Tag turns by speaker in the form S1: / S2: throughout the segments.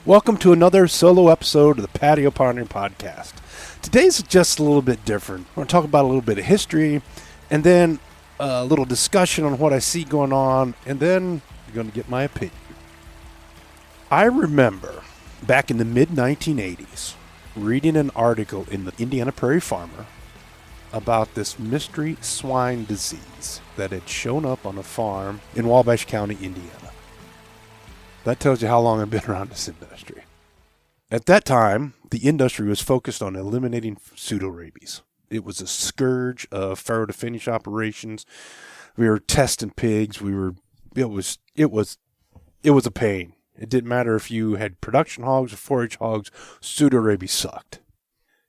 S1: Welcome to another solo episode of the Patio Pondering Podcast. Today's just a little bit different. We're going to talk about a little bit of history, and then a little discussion on what I see going on, and then you're going to get my opinion. I remember back in the mid-1980s reading an article in the Indiana Prairie Farmer about this mystery swine disease that had shown up on a farm in Wabash County, Indiana. That tells you how long I've been around this industry. At that time, the industry was focused on eliminating pseudorabies. It was a scourge of farrow to finish operations. We were testing pigs. It was a pain. It didn't matter if you had production hogs or forage hogs. Pseudorabies sucked.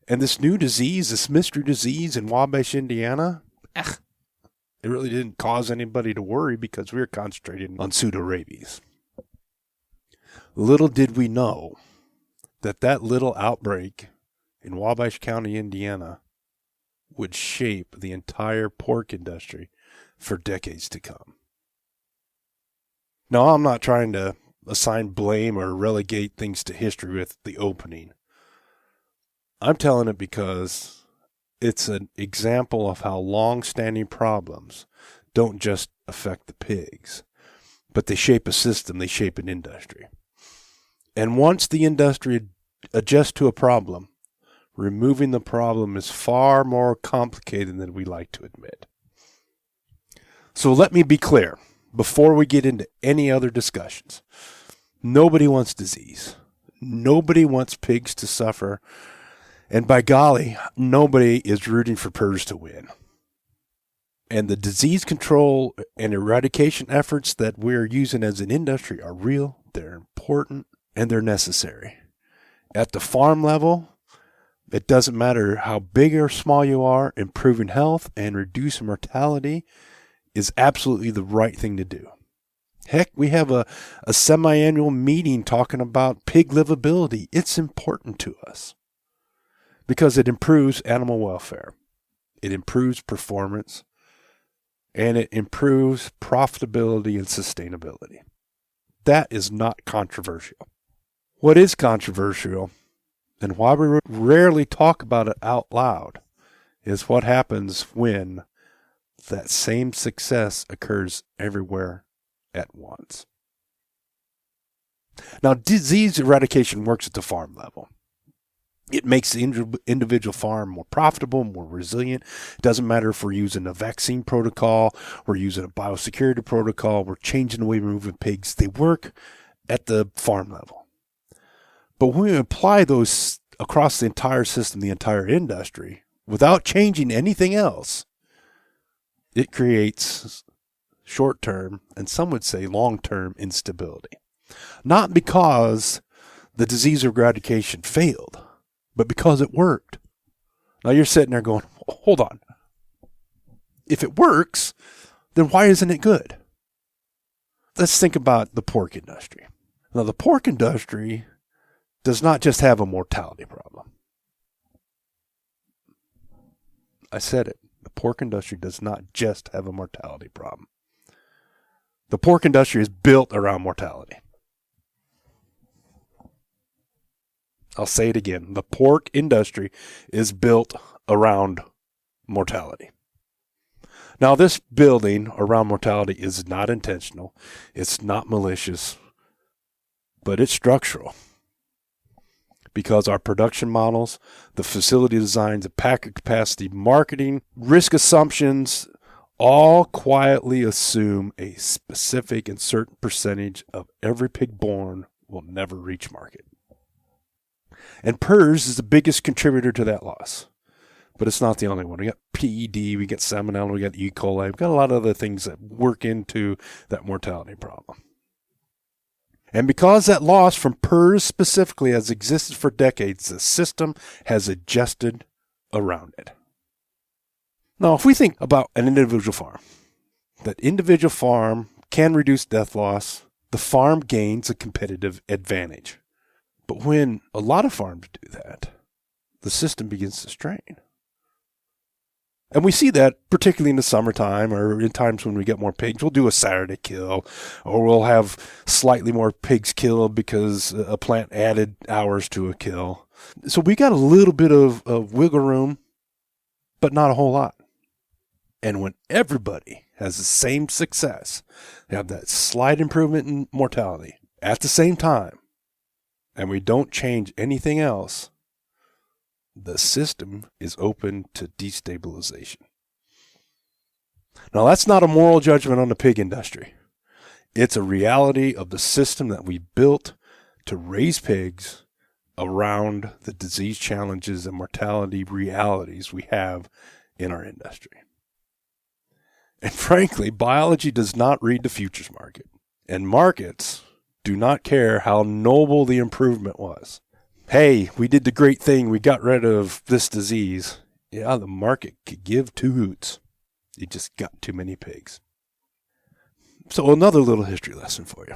S1: And this new disease, this mystery disease in Wabash, Indiana, it really didn't cause anybody to worry because we were concentrating on pseudorabies. Little did we know that little outbreak in Wabash County, Indiana, would shape the entire pork industry for decades to come. Now, I'm not trying to assign blame or relegate things to history with the opening. I'm telling it because it's an example of how long-standing problems don't just affect the pigs, but they shape a system, they shape an industry. And once the industry adjusts to a problem, removing the problem is far more complicated than we like to admit. So let me be clear, before we get into any other discussions. Nobody wants disease. Nobody wants pigs to suffer. And by golly, nobody is rooting for PRRS to win. And the disease control and eradication efforts that we're using as an industry are real, they're important, and they're necessary. At the farm level, it doesn't matter how big or small you are, improving health and reducing mortality is absolutely the right thing to do. Heck, we have a semi-annual meeting talking about pig livability. It's important to us because it improves animal welfare. It improves performance, and it improves profitability and sustainability. That is not controversial. What is controversial, and why we rarely talk about it out loud, is what happens when that same success occurs everywhere at once. Now, disease eradication works at the farm level. It makes the individual farm more profitable, more resilient. It doesn't matter if we're using a vaccine protocol, we're using a biosecurity protocol, we're changing the way we're moving pigs. They work at the farm level. But when we apply those across the entire system, the entire industry, without changing anything else, it creates short-term, and some would say long-term instability. Not because the disease eradication failed, but because it worked. Now you're sitting there going, hold on. If it works, then why isn't it good? Let's think about the pork industry. Now the pork industry does not just have a mortality problem. I said it. The pork industry does not just have a mortality problem. The pork industry is built around mortality. I'll say it again. The pork industry is built around mortality. Now, this building around mortality is not intentional. It's not malicious, but it's structural. Because our production models, the facility designs, the packer capacity, marketing, risk assumptions, all quietly assume a specific and certain percentage of every pig born will never reach market. And PRRS is the biggest contributor to that loss. But it's not the only one. We got PED, we got Salmonella, we got E. coli. We've got a lot of other things that work into that mortality problem. And because that loss from PRRS specifically has existed for decades, the system has adjusted around it. Now, if we think about an individual farm, that individual farm can reduce death loss, the farm gains a competitive advantage. But when a lot of farms do that, the system begins to strain. And we see that particularly in the summertime or in times when we get more pigs. We'll do a Saturday kill, or we'll have slightly more pigs killed because a plant added hours to a kill. So we got a little bit of wiggle room, but not a whole lot. And when everybody has the same success, they have that slight improvement in mortality at the same time, and we don't change anything else, the system is open to destabilization. Now, that's not a moral judgment on the pig industry. It's a reality of the system that we built to raise pigs around the disease challenges and mortality realities we have in our industry. And frankly, biology does not read the futures market, and markets do not care how noble the improvement was. Hey, we did the great thing. We got rid of this disease. Yeah, the market could give two hoots. You just got too many pigs. So another little history lesson for you.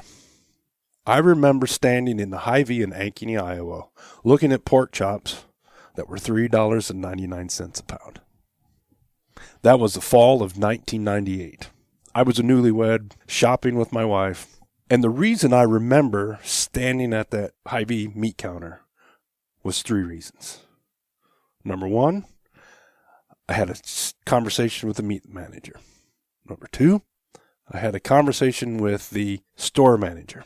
S1: I remember standing in the Hy-Vee in Ankeny, Iowa, looking at pork chops that were $3.99 a pound. That was the fall of 1998. I was a newlywed, shopping with my wife, and the reason I remember standing at that Hy-Vee meat counter was 3 reasons. Number 1, I had a conversation with the meat manager. Number 2, I had a conversation with the store manager.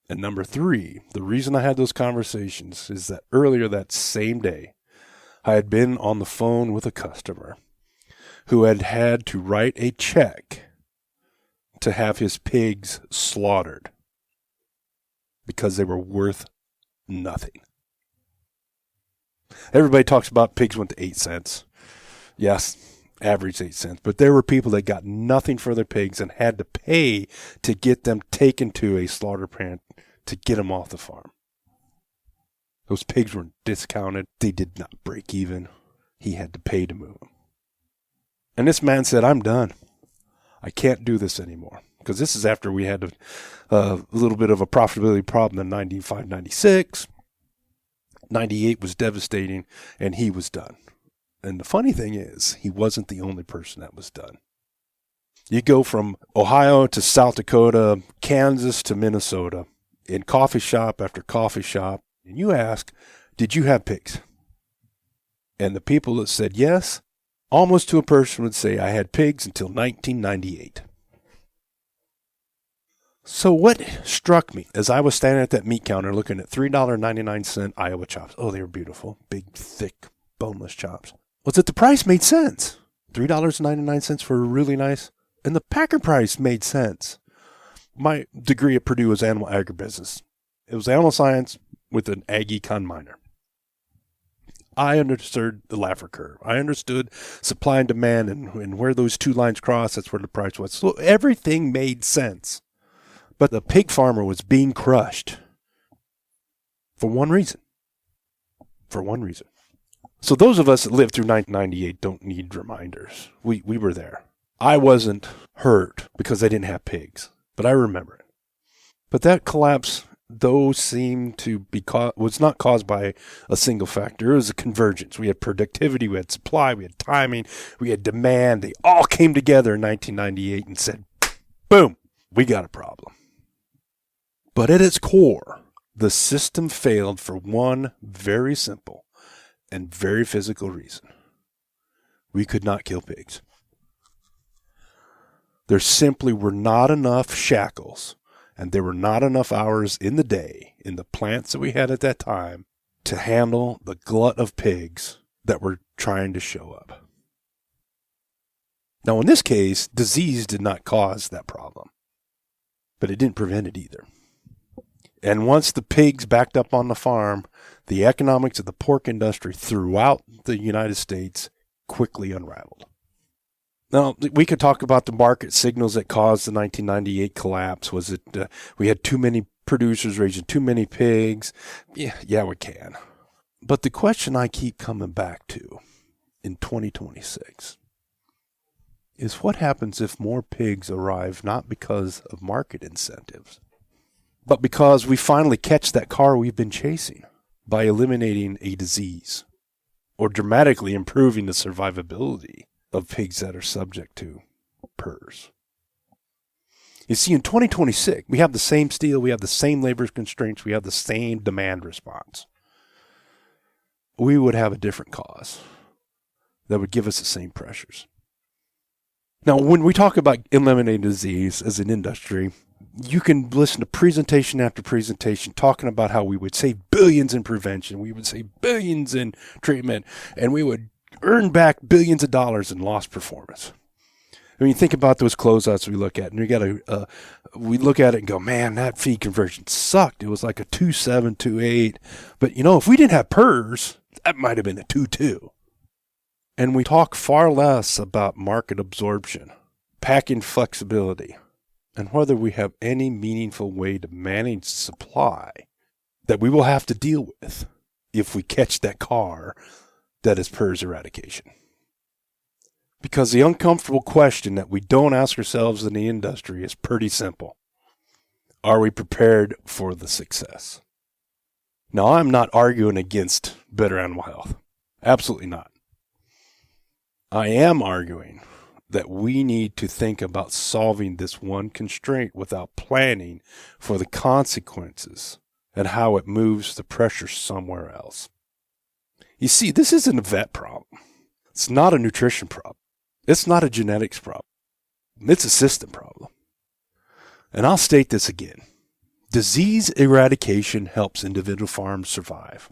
S1: And number 3, the reason I had those conversations is that earlier that same day, I had been on the phone with a customer who had had to write a check to have his pigs slaughtered because they were worth nothing. Everybody talks about pigs went to 8 cents. Yes, average 8 cents. But there were people that got nothing for their pigs and had to pay to get them taken to a slaughter plant to get them off the farm. Those pigs were discounted. They did not break even. He had to pay to move them. And this man said, I'm done. I can't do this anymore. Because this is after we had a little bit of a profitability problem in 95, 96. 98 was devastating, and he was done. And the funny thing is, he wasn't the only person that was done. You go from Ohio to South Dakota, Kansas to Minnesota, in coffee shop after coffee shop, and you ask, did you have pigs? And the people that said yes, almost to a person would say, I had pigs until 1998. So what struck me as I was standing at that meat counter looking at $3.99 Iowa chops, oh, they were beautiful, big, thick, boneless chops, was that the price made sense. $3.99 for a really nice, and the packer price made sense. My degree at Purdue was animal agribusiness. It was animal science with an ag econ minor. I understood the Laffer curve. I understood supply and demand and where those two lines cross, that's where the price was. So everything made sense. But the pig farmer was being crushed for one reason. For one reason. So those of us that lived through 1998 don't need reminders. We were there. I wasn't hurt because I didn't have pigs, but I remember it. But that collapse, though, seemed to be was not caused by a single factor. It was a convergence. We had productivity, we had supply, we had timing, we had demand. They all came together in 1998 and said, boom, we got a problem. But at its core, the system failed for one very simple and very physical reason. We could not kill pigs. There simply were not enough shackles, and there were not enough hours in the day in the plants that we had at that time to handle the glut of pigs that were trying to show up. Now, in this case, disease did not cause that problem, but it didn't prevent it either. And once the pigs backed up on the farm, the economics of the pork industry throughout the United States quickly unraveled. Now, we could talk about the market signals that caused the 1998 collapse. Was it we had too many producers raising too many pigs? Yeah, we can. But the question I keep coming back to in 2026 is what happens if more pigs arrive not because of market incentives, but because we finally catch that car we've been chasing by eliminating a disease. or dramatically improving the survivability of pigs that are subject to PRRS. You see, in 2026, we have the same steel, we have the same labor constraints, we have the same demand response. We would have a different cause that would give us the same pressures. Now, when we talk about eliminating disease as an industry, you can listen to presentation after presentation talking about how we would save billions in prevention, we would save billions in treatment, and we would earn back billions of dollars in lost performance. I mean, think about those closeouts we look at, and we look at it and go, man, that feed conversion sucked. It was like a 2.7, 2.8. But, if we didn't have PRRS, that might have been a 2.2. And we talk far less about market absorption, packing flexibility, and whether we have any meaningful way to manage supply that we will have to deal with if we catch that car that is PRRS eradication. Because the uncomfortable question that we don't ask ourselves in the industry is pretty simple. Are we prepared for the success? Now, I'm not arguing against better animal health. Absolutely not. I am arguing that we need to think about solving this one constraint without planning for the consequences and how it moves the pressure somewhere else. You see, this isn't a vet problem. It's not a nutrition problem. It's not a genetics problem. It's a system problem. And I'll state this again. Disease eradication helps individual farms survive.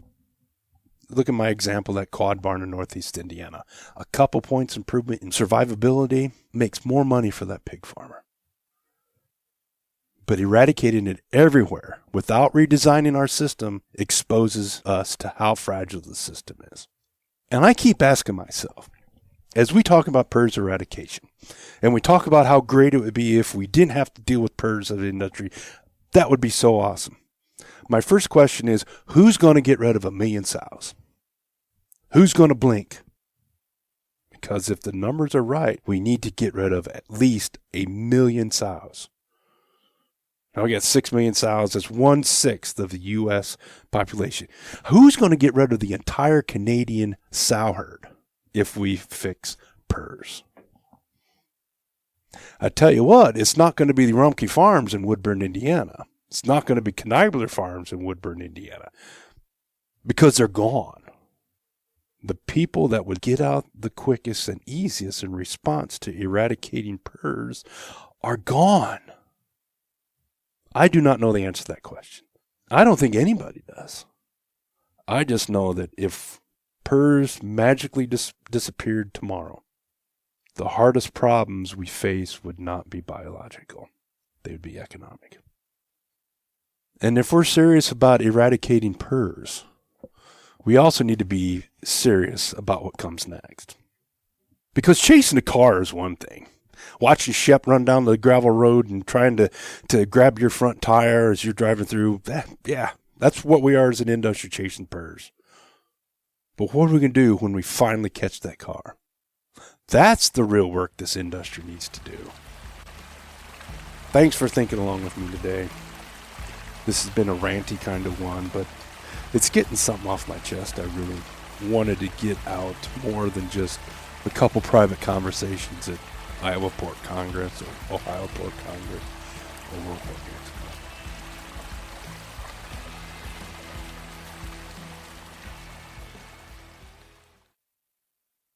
S1: Look at my example at Quad Barn in Northeast Indiana. A couple points improvement in survivability makes more money for that pig farmer. But eradicating it everywhere without redesigning our system exposes us to how fragile the system is. And I keep asking myself, as we talk about PRRS eradication, and we talk about how great it would be if we didn't have to deal with PRRS as an industry, that would be so awesome. My first question is, who's going to get rid of 1 million sows? Who's going to blink? Because if the numbers are right, we need to get rid of at least 1 million sows. Now we got 6 million sows. That's 1/6 of the U.S. population. Who's going to get rid of the entire Canadian sow herd if we fix PRRS? I tell you what, it's not going to be the Rumpke Farms in Woodburn, Indiana. It's not going to be Knibler Farms in Woodburn, Indiana, because they're gone. The people that would get out the quickest and easiest in response to eradicating PRRS are gone. I do not know the answer to that question. I don't think anybody does. I just know that if PRRS magically disappeared tomorrow, the hardest problems we face would not be biological. They would be economic. And if we're serious about eradicating PRRS, we also need to be serious about what comes next. Because chasing a car is one thing. Watching Shep run down the gravel road and trying to grab your front tire as you're driving through, that's what we are as an industry, chasing PRRS. But what are we going to do when we finally catch that car? That's the real work this industry needs to do. Thanks for thinking along with me today. This has been a ranty kind of one, but it's getting something off my chest I really wanted to get out more than just a couple private conversations at Iowa Pork Congress or Ohio Pork Congress or World Pork Congress.